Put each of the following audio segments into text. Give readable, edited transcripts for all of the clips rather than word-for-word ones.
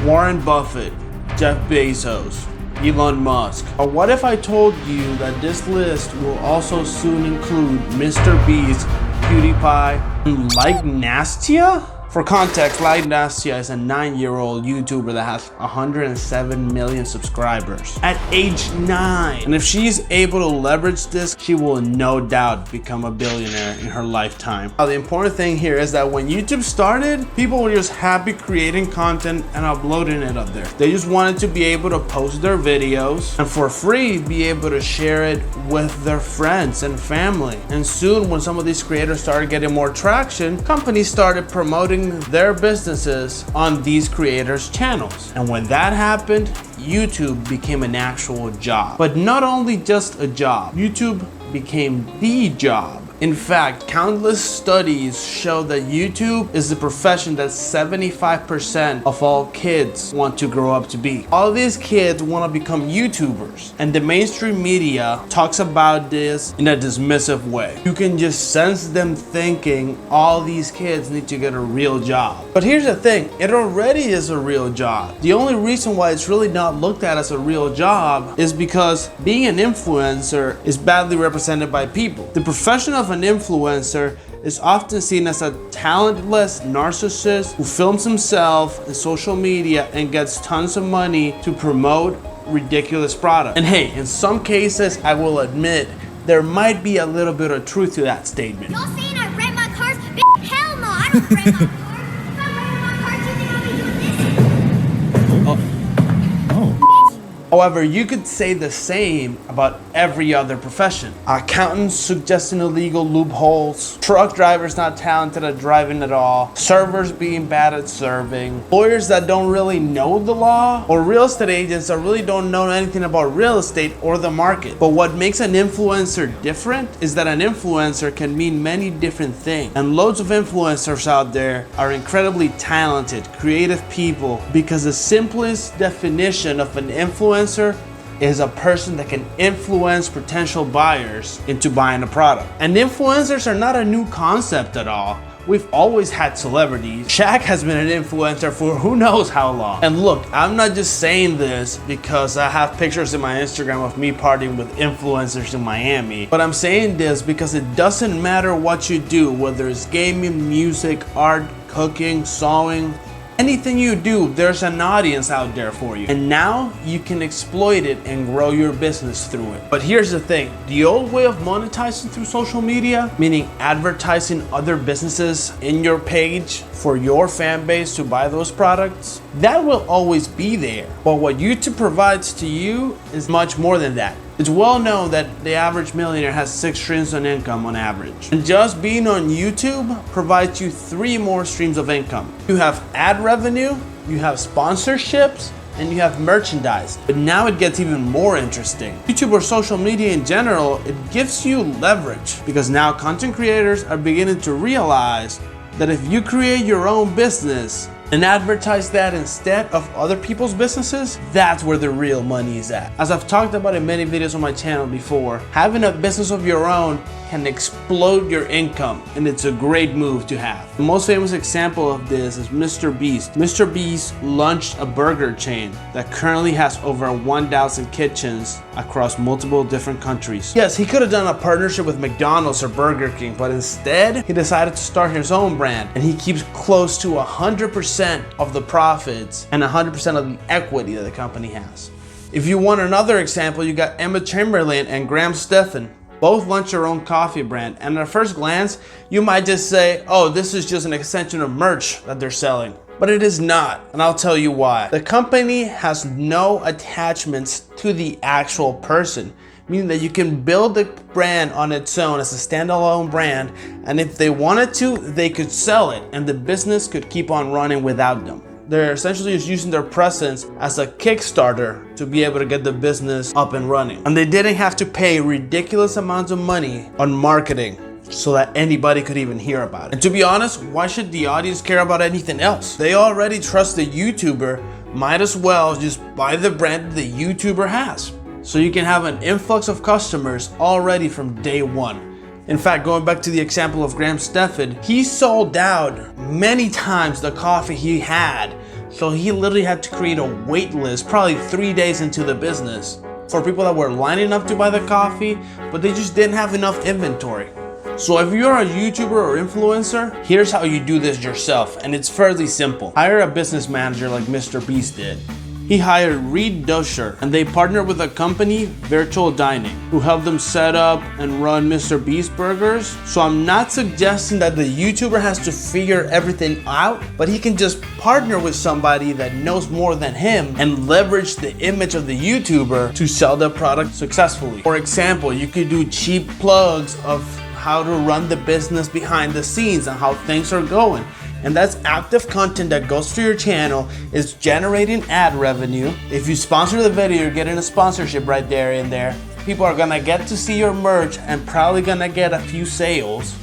Warren Buffett, Jeff Bezos, Elon Musk. Or what if I told you that this list will also soon include Mr. Beast, PewDiePie, and Like Nastia? For context, Like Nastia is a 9-year-old YouTuber that has 107 million subscribers at age 9. And if she's able to leverage this, she will no doubt become a billionaire in her lifetime. Now, the important thing here is that when YouTube started, people were just happy creating content and uploading it up there. They just wanted to be able to post their videos and for free be able to share it with their friends and family. And soon, when some of these creators started getting more traction, companies started promoting their businesses on these creators' channels. And when that happened, YouTube became an actual job. But not only just a job, YouTube became the job. In fact, countless studies show that YouTube is the profession that 75% of all kids want to grow up to be. All these kids want to become YouTubers, and the mainstream media talks about this in a dismissive way. You can just sense them thinking all these kids need to get a real job. But here's the thing, it already is a real job. The only reason why it's really not looked at as a real job is because being an influencer is badly represented by people. The profession of an influencer is often seen as a talentless narcissist who films himself in social media and gets tons of money to promote ridiculous products. And hey, in some cases, I will admit, there might be a little bit of truth to that statement. Y'all saying I rent my cars? Hell no, I don't rent my cars. If I rent my cars, you think I'll be doing this? However, you could say the same about every other profession. Accountants suggesting illegal loopholes, truck drivers not talented at driving at all, servers being bad at serving, lawyers that don't really know the law, or real estate agents that really don't know anything about real estate or the market. But what makes an influencer different is that an influencer can mean many different things. And loads of influencers out there are incredibly talented, creative people, because the simplest definition of an influencer is a person that can influence potential buyers into buying a product. And influencers are not a new concept at all. We've always had celebrities. Shaq has been an influencer for who knows how long. And look, I'm not just saying this because I have pictures in my Instagram of me partying with influencers in Miami, but I'm saying this because it doesn't matter what you do, whether it's gaming, music, art, cooking, sewing, anything you do, there's an audience out there for you. And now you can exploit it and grow your business through it. But here's the thing, the old way of monetizing through social media, meaning advertising other businesses in your page for your fan base to buy those products, that will always be there. But what YouTube provides to you is much more than that. It's well known that the average millionaire has 6 streams of income on average. And just being on YouTube provides you 3 more streams of income. You have ad revenue, you have sponsorships, and you have merchandise. But now it gets even more interesting. YouTube or social media in general, it gives you leverage because now content creators are beginning to realize that if you create your own business and advertise that instead of other people's businesses, that's where the real money is at. As I've talked about in many videos on my channel before, having a business of your own can explode your income, and it's a great move to have. The most famous example of this is Mr. Beast. Mr. Beast launched a burger chain that currently has over 1,000 kitchens across multiple different countries. Yes, he could have done a partnership with McDonald's or Burger King, but instead he decided to start his own brand, and he keeps close to 100% of the profits and 100% of the equity that the company has. If you want another example, you got Emma Chamberlain and Graham Stephan. Both launched their own coffee brand, and at first glance, you might just say, oh, this is just an extension of merch that they're selling. But it is not, and I'll tell you why. The company has no attachments to the actual person, meaning that you can build the brand on its own as a standalone brand, and if they wanted to, they could sell it, and the business could keep on running without them. They're essentially just using their presence as a Kickstarter to be able to get the business up and running. And they didn't have to pay ridiculous amounts of money on marketing so that anybody could even hear about it. And to be honest, why should the audience care about anything else? They already trust the YouTuber, might as well just buy the brand the YouTuber has. So you can have an influx of customers already from day one. In fact, going back to the example of Graham Stephan, he sold out many times the coffee he had So he literally had to create a wait list probably 3 days into the business for people that were lining up to buy the coffee, but they just didn't have enough inventory. So if you're a YouTuber or influencer, here's how you do this yourself, and it's fairly simple. Hire a business manager like Mr. Beast did. He hired Reed Dusher, and they partnered with a company, Virtual Dining, who helped them set up and run Mr. Beast Burgers. So I'm not suggesting that the YouTuber has to figure everything out, but he can just partner with somebody that knows more than him and leverage the image of the YouTuber to sell their product successfully. For example, you could do cheap plugs of how to run the business behind the scenes and how things are going. And that's active content that goes to your channel, is generating ad revenue. If you sponsor the video, you're getting a sponsorship right there in there. People are gonna get to see your merch and probably gonna get a few sales.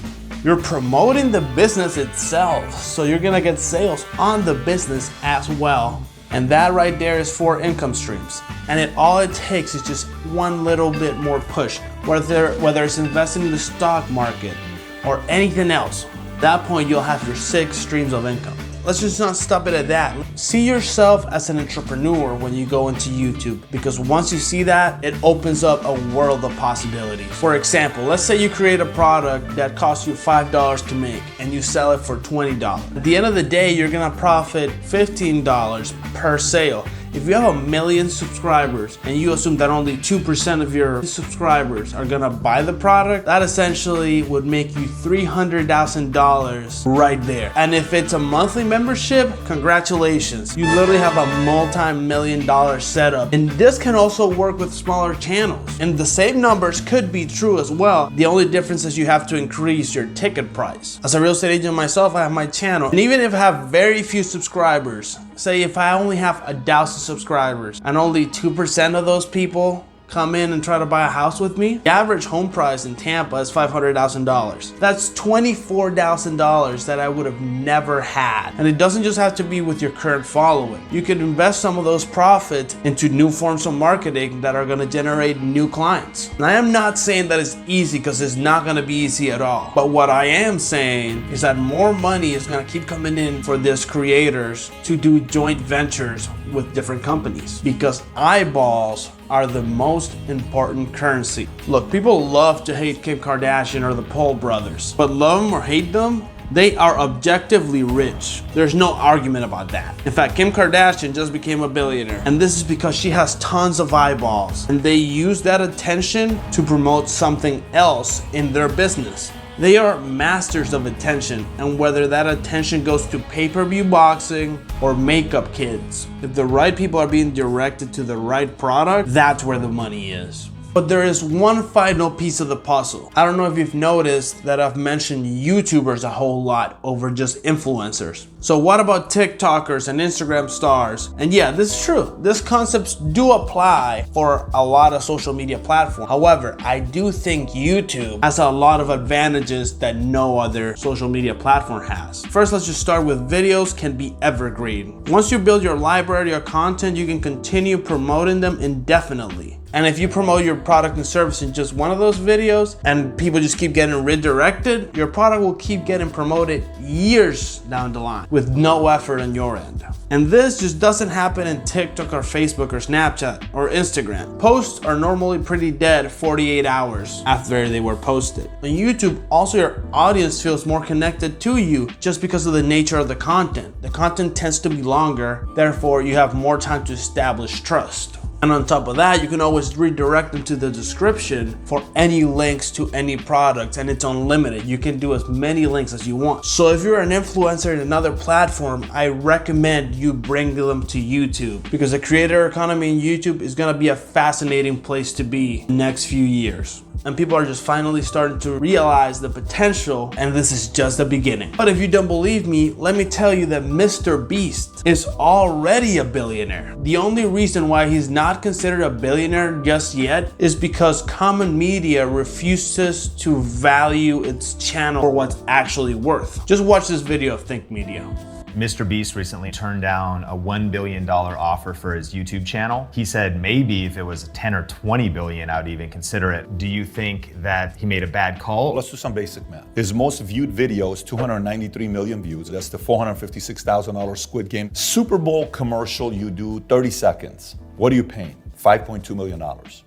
You're promoting the business itself, so you're gonna get sales on the business as well. And that right there is 4 income streams. And all it takes is just one little bit more push, whether it's investing in the stock market or anything else. At that point, you'll have your 6 streams of income. Let's just not stop it at that. See yourself as an entrepreneur when you go into YouTube, because once you see that, it opens up a world of possibilities. For example, let's say you create a product that costs you $5 to make and you sell it for $20. At the end of the day, you're gonna profit $15 per sale. If you have 1 million subscribers and you assume that only 2% of your subscribers are gonna buy the product, that essentially would make you $300,000 right there. And if it's a monthly membership, congratulations. You literally have a multi-million-dollar setup. And this can also work with smaller channels. And the same numbers could be true as well. The only difference is you have to increase your ticket price. As a real estate agent myself, I have my channel. And even if I have very few subscribers, say if I only have 1,000 subscribers and only 2% of those people come in and try to buy a house with me, the average home price in Tampa is $500,000. That's $24,000 that I would have never had. And it doesn't just have to be with your current following. You could invest some of those profits into new forms of marketing that are gonna generate new clients. And I am not saying that it's easy, because it's not gonna be easy at all. But what I am saying is that more money is gonna keep coming in for these creators to do joint ventures with different companies, because eyeballs are the most important currency. Look, people love to hate Kim Kardashian or the Paul brothers, but love them or hate them, they are objectively rich. There's no argument about that. In fact, Kim Kardashian just became a billionaire, and this is because she has tons of eyeballs, and they use that attention to promote something else in their business. They are masters of attention, and whether that attention goes to pay-per-view boxing or makeup kits, if the right people are being directed to the right product, that's where the money is. But there is one final piece of the puzzle. I don't know if you've noticed that I've mentioned YouTubers a whole lot over just influencers. So what about TikTokers and Instagram stars? And yeah, this is true. These concepts do apply for a lot of social media platforms. However, I do think YouTube has a lot of advantages that no other social media platform has. First, let's just start with videos can be evergreen. Once you build your library of content, you can continue promoting them indefinitely. And if you promote your product and service in just one of those videos and people just keep getting redirected, your product will keep getting promoted years down the line with no effort on your end. And this just doesn't happen in TikTok or Facebook or Snapchat or Instagram. Posts are normally pretty dead 48 hours after they were posted. On YouTube, also your audience feels more connected to you just because of the nature of the content. The content tends to be longer, therefore you have more time to establish trust. And on top of that, you can always redirect them to the description for any links to any products, and it's unlimited. You can do as many links as you want. So if you're an influencer in another platform, I recommend you bring them to YouTube, because the creator economy in YouTube is gonna be a fascinating place to be the next few years. And people are just finally starting to realize the potential, and this is just the beginning. But if you don't believe me, let me tell you that Mr. Beast is already a billionaire. The only reason why he's not considered a billionaire just yet is because common media refuses to value its channel for what's actually worth. Just watch this video of Think Media. Mr. Beast recently turned down a $1 billion offer for his YouTube channel. He said maybe if it was 10 or 20 billion, I'd even consider it. Do you think that he made a bad call? Let's do some basic math. His most viewed video is 293 million views. That's the $456,000 Squid Game Super Bowl commercial. You do 30 seconds. What are you paying? $5.2 million.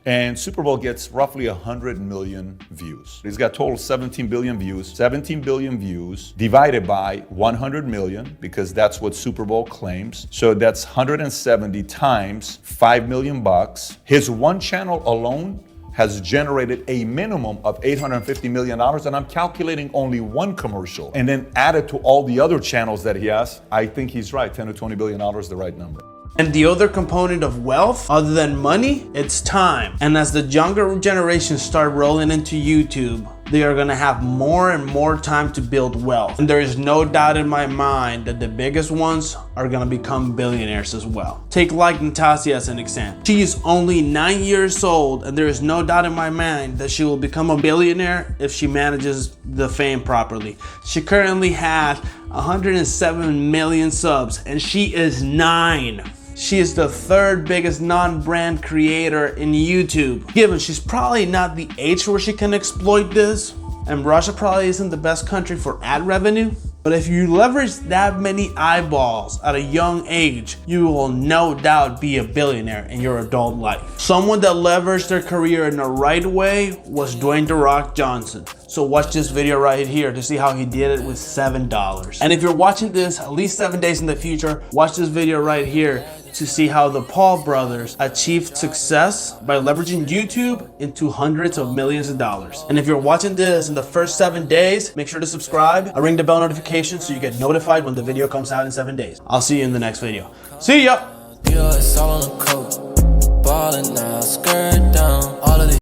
And Super Bowl gets roughly 100 million views. He's got total 17 billion views. 17 billion views divided by 100 million, because that's what Super Bowl claims. So that's 170 times 5 million bucks. His one channel alone has generated a minimum of $850 million, and I'm calculating only one commercial. And then added to all the other channels that he has, I think he's right. 10 to 20 billion dollars is the right number. And the other component of wealth, other than money, it's time. And as the younger generation start rolling into YouTube, they are gonna have more and more time to build wealth. And there is no doubt in my mind that the biggest ones are gonna become billionaires as well. Take like Natasha as an example. She is only 9 years old, and there is no doubt in my mind that she will become a billionaire if she manages the fame properly. She currently has 107 million subs, and she is 9. She is the third biggest non-brand creator in YouTube. Given she's probably not the age where she can exploit this, and Russia probably isn't the best country for ad revenue, but if you leverage that many eyeballs at a young age, you will no doubt be a billionaire in your adult life. Someone that leveraged their career in the right way was Dwayne "The Rock" Johnson. So watch this video right here to see how he did it with $7. And if you're watching this at least 7 days in the future, watch this video right here to see how the Paul brothers achieved success by leveraging YouTube into hundreds of millions of dollars. And if you're watching this in the first 7 days, make sure to subscribe and ring the bell notification so you get notified when the video comes out in 7 days. I'll see you in the next video. See ya!